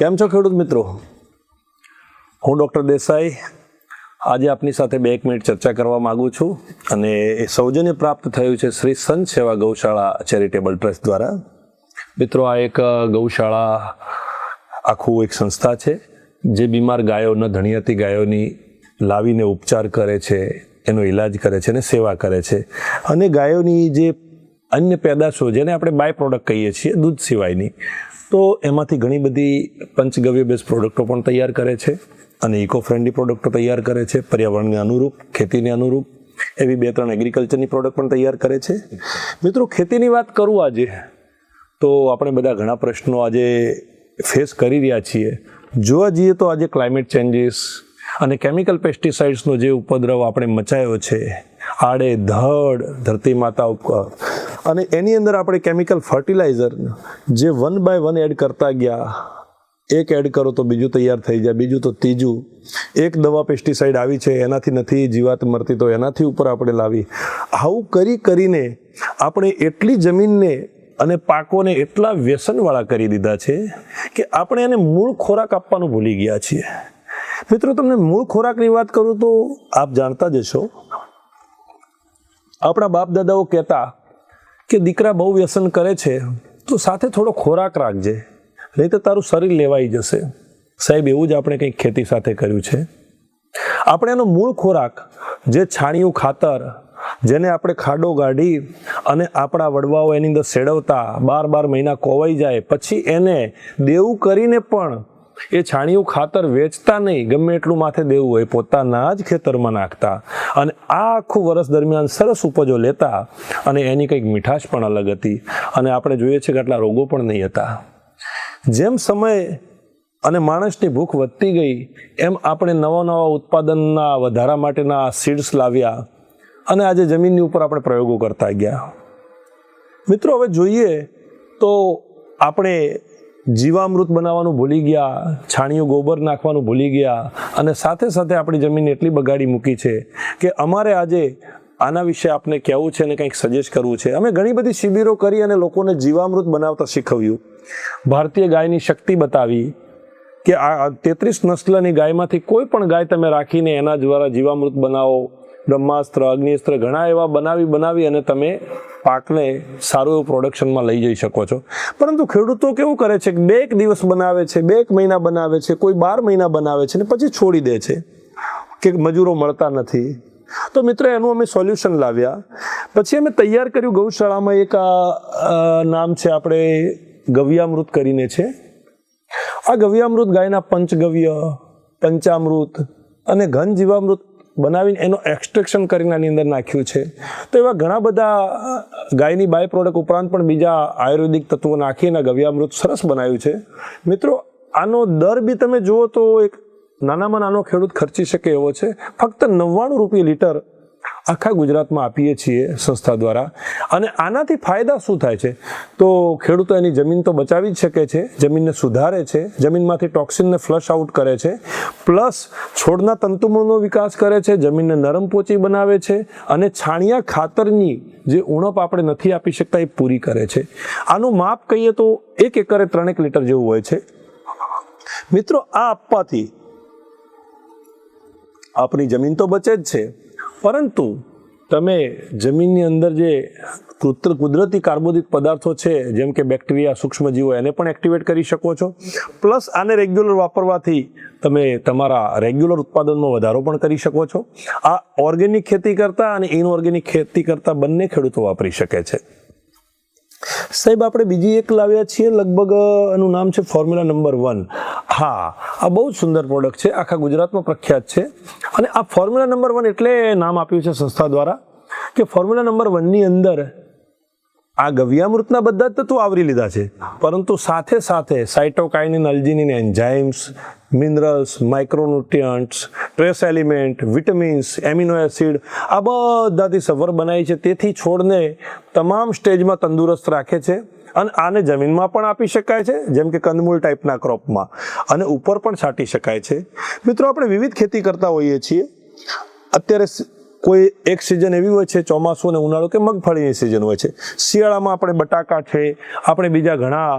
કેમ છો ખેડૂત મિત્રો? હું ડૉક્ટર દેસાઈ આજે આપની સાથે 2 મિનિટ ચર્ચા કરવા માગું છું અને એ સૌજન્ય પ્રાપ્ત થયું છે શ્રી સંત સેવા ગૌશાળા ચેરિટેબલ ટ્રસ્ટ દ્વારા. મિત્રો, આ એક ગૌશાળા આખું એક સંસ્થા છે જે બીમાર ગાયોના ધણિયાતી ગાયોની લાવીને ઉપચાર કરે છે, એનો ઈલાજ કરે છે અને સેવા કરે છે. અને ગાયોની જે અન્ય પેદાશો જેને આપણે બાય પ્રોડક્ટ કહીએ છીએ દૂધ સિવાયની, તો એમાંથી ઘણી બધી પંચગવ્ય બેઝ પ્રોડક્ટો પણ તૈયાર કરે છે અને ઇકો ફ્રેન્ડલી પ્રોડક્ટો તૈયાર કરે છે, પર્યાવરણને અનુરૂપ, ખેતીને અનુરૂપ એવી 2-3 એગ્રીકલ્ચરની પ્રોડક્ટ પણ તૈયાર કરે છે. મિત્રો, ખેતીની વાત કરું આજે તો આપણે બધા ઘણા પ્રશ્નો આજે ફેસ કરી રહ્યા છીએ. જોવા જઈએ તો આજે ક્લાઇમેટ ચેન્જીસ અને કેમિકલ પેસ્ટિસાઇડ્સનો જે ઉપદ્રવ આપણે મચાયો છે આડે ધડ ધરતી માતા ઉપર, અને એની અંદર આપણે કેમિકલ ફર્ટિલાઇઝર જે 1 by 1 એડ કરતા ગયા, એક એડ કરો તો બીજું તૈયાર થઈ જાય, બીજું તો ત્રીજું, એક દવા પેસ્ટિસાઇડ આવી છે એનાથી નથી જીવાત મરતી તો એનાથી ઉપર આપણે લાવી, આવું કરીને આપણે એટલી જમીનને અને પાકોને એટલા વ્યસનવાળા કરી દીધા છે કે આપણે એને મૂળ ખોરાક આપવાનું ભૂલી ગયા છીએ. મિત્રો, તમને મૂળ ખોરાકની વાત કરું તો આપ જાણતા જ હશો, આપણા બાપ દાદાઓ કહેતા કે દીકરા બહુ વ્યસન કરે છે તો સાથે થોડો ખોરાક રાખજે, નહીં તો તારું શરીર લેવાઈ જશે. સાહેબ, એવું જ આપણે કંઈક ખેતી સાથે કર્યું છે. આપણે એનો મૂળ ખોરાક જે છાણિયું ખાતર, જેને આપણે ખાડો ગાઢી અને આપણા વડવાઓ એની અંદર સેડવતા, 12 મહિના કોવાઈ જાય પછી એને દેવું કરીને પણ એ છાણિયું ખાતર વેચતા નહીં, ગમે એટલું માથે દેવું હોય પોતાના જ ખેતરમાં નાખતા અને આ આખું વર્ષ દરમિયાન સરસ ઉપજો લેતા અને એની કંઈક મીઠાશ પણ અલગ હતી અને આપણે જોઈએ છીએ કે આટલા રોગો પણ નહીં હતા. જેમ સમય અને માણસની ભૂખ વધતી ગઈ એમ આપણે નવા ઉત્પાદનના વધારા માટેના સીડ્સ લાવ્યા અને આજે જમીનની ઉપર આપણે પ્રયોગો કરતા ગયા. મિત્રો, હવે જોઈએ તો આપણે જીવામૃત બનાવવાનું ભૂલી ગયા, છાણિયું ગોબર નાખવાનું ભૂલી ગયા અને સાથે સાથે આપણી જમીન એટલી બગાડી મૂકી છે કે અમારે આજે આના વિશે આપને કહેવું છે અને કંઈક સજેસ્ટ કરવું છે. અમે ઘણી બધી શિબિરો કરી અને લોકોને જીવામૃત બનાવતા શીખવ્યું, ભારતીય ગાયની શક્તિ બતાવી કે આ 33 નસ્લની ગાયમાંથી કોઈ પણ ગાય તમે રાખીને એના દ્વારા જીવામૃત બનાવો, બ્રહ્માસ્ત્ર, અગ્નિસ્ત્ર ઘણા એવા બનાવી અને તમે પાકને સારું એવું પ્રોડક્શનમાં લઈ જઈ શકો છો. પરંતુ ખેડૂતો કેવું કરે છે કે 2 દિવસ બનાવે છે, 2 મહિના બનાવે છે, કોઈ 12 મહિના બનાવે છે ને પછી છોડી દે છે કે મજૂરો મળતા નથી. તો મિત્રો, એનું અમે સોલ્યુશન લાવ્યા. પછી અમે તૈયાર કર્યું ગૌશાળામાં એક નામ છે આપણે ગવ્યામૃત કરીને છે. આ ગવ્યામૃત ગાયના પંચગવ્ય, પંચામૃત અને ઘન જીવામૃત બનાવીને એનો એક્સટ્રેક્શન કરીને આની અંદર નાખ્યું છે. તો એવા ઘણા બધા ગાયની બાય પ્રોડક્ટ ઉપરાંત પણ બીજા આયુર્વેદિક તત્વો નાખીને ગવ્યામૃત સરસ બનાવ્યું છે. મિત્રો, આનો દર બી તમે જુઓ તો એક નાનામાં નાનો ખેડૂત ખર્ચી શકે એવો છે. ફક્ત 99 રૂપિયા લીટર આખા ગુજરાતમાં આપીએ છીએ સંસ્થા દ્વારા. અને આનાથી ફાયદા શું થાય છે તો ખેડૂતો એની જમીન તો બચાવી જ શકે છે, જમીનને સુધારે છે, જમીનમાંથી ટોક્સિનને ફ્લશ આઉટ કરે છે, પ્લસ છોડના તંતુમૂળનો વિકાસ કરે છે, જમીનને નરમ પોચી બનાવે છે અને છાણિયા ખાતરની જે ઉણપ આપણે નથી આપી શકતા એ પૂરી કરે છે. આનું માપ કહીએ તો 1 એકરે 3 લીટર જેવું હોય છે. મિત્રો, આ આપવાથી આપણી જમીન તો બચે જ છે, પરંતુ તમે જમીનની અંદર જે કુદરતી કાર્બોદિત પદાર્થો છે જેમ કે બેક્ટેરિયા, સૂક્ષ્મજીવો, એને પણ એક્ટિવેટ કરી શકો છો. પ્લસ આને રેગ્યુલર વાપરવાથી તમે તમારા રેગ્યુલર ઉત્પાદનમાં વધારો પણ કરી શકો છો. આ ઓર્ગેનિક ખેતી કરતા અને ઇનઓર્ગેનિક ખેતી કરતા બંને ખેડૂતો વાપરી શકે છે. સાહેબ, આપણે બીજી એક લાવ્યા છીએ, લગભગ એનું નામ છે ફોર્મ્યુલા નંબર 1. હા, આ બહુ જ સુંદર પ્રોડક્ટ છે, આખા ગુજરાતમાં પ્રખ્યાત છે. અને આ ફોર્મ્યુલા નંબર 1 એટલે નામ આપ્યું છે સંસ્થા દ્વારા કે ફોર્મ્યુલા નંબર 1ની અંદર આ ગવ્યામૃતના બધા જ તત્વો આવરી લીધા છે, પરંતુ સાથે સાથે cytokinin, alginine, enzymes, minerals, micronutrients, trace element, vitamins, amino acid આ બધાથી સફર બનાવી છે. તેથી છોડને તમામ સ્ટેજમાં તંદુરસ્ત રાખે છે અને આને જમીનમાં પણ આપી શકાય છે, જેમ કે કંદમૂળ ટાઈપના ક્રોપમાં, અને ઉપર પણ છાંટી શકાય છે. મિત્રો, આપણે વિવિધ ખેતી કરતા હોઈએ છીએ. અત્યારે કોઈ એક સિઝન એવી હોય છે, ચોમાસું અને ઉનાળો કે મગફળીની સિઝન હોય છે. શિયાળામાં આપણે બટાકા છે, આપણે બીજા ઘણા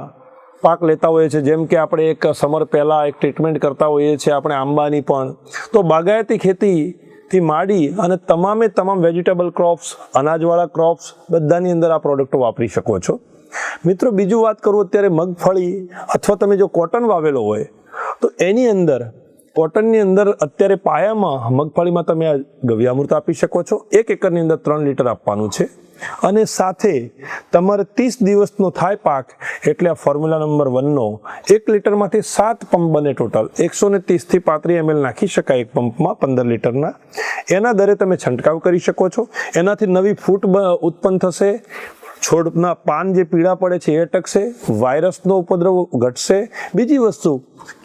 પાક લેતા હોઈએ છીએ, જેમ કે આપણે એક સમર પહેલાં એક ટ્રીટમેન્ટ કરતા હોઈએ છીએ આપણે આંબાની પણ, તો બાગાયતી ખેતીથી માંડી અને તમામ વેજીટેબલ ક્રોપ્સ, અનાજવાળા ક્રોપ્સ બધાની અંદર આ પ્રોડક્ટો વાપરી શકો છો. મિત્રો બીજું વાત કરું, અત્યારે મગફળી અથવા તમે જો કોટન વાવેલો હોય તો એની અંદર કોટનની અંદર અત્યારે પાયામાં મગફળીમાં તમે આ ગવ્યામૃત આપી શકો છો. 1 એકરની અંદર 3 લીટર આપવાનું છે અને સાથે તમારે 30 દિવસનો થાય પાક એટલે આ ફોર્મ્યુલા નંબર 1નો 1 લીટરમાંથી 7 પંપ બને, ટોટલ 130 થી 35 ml નાખી શકાય એક પંપમાં 15 લીટરના. એના દરે તમે છંટકાવ કરી શકો છો. એનાથી નવી ફૂટ ઉત્પન્ન થશે, છોડના પાન જે પીળા પડે છે એ અટકશે, વાયરસનો ઉપદ્રવ ઘટશે. બીજી વસ્તુ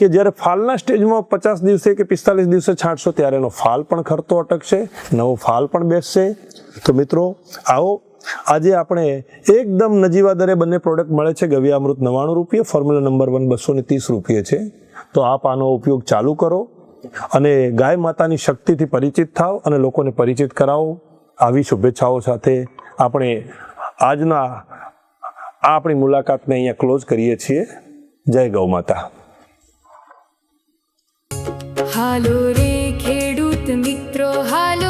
કે જ્યારે ફાલના સ્ટેજમાં 50 દિવસે કે 45 દિવસે છાંટશો ત્યારે એનો ફાલ પણ ખરતો અટકશે, નવો ફાલ પણ બેસશે. તો મિત્રો આવો, આજે આપણે એકદમ નજીવા દરે બંને પ્રોડક્ટ મળે છે. ગવ્યામૃત 99 રૂપિયા, ફોર્મ્યુલા નંબર 1 230 રૂપિયા છે. તો આપ આનો ઉપયોગ ચાલુ કરો અને ગાય માતાની શક્તિથી પરિચિત થાવ અને લોકોને પરિચિત કરાવો. આવી શુભેચ્છાઓ સાથે આપણે આજના આપણી મુલાકાતને અહીંયા ક્લોઝ કરીએ છીએ. જય ગૌ માતા. હાલો રે ખેડૂત મિત્રો, હાલો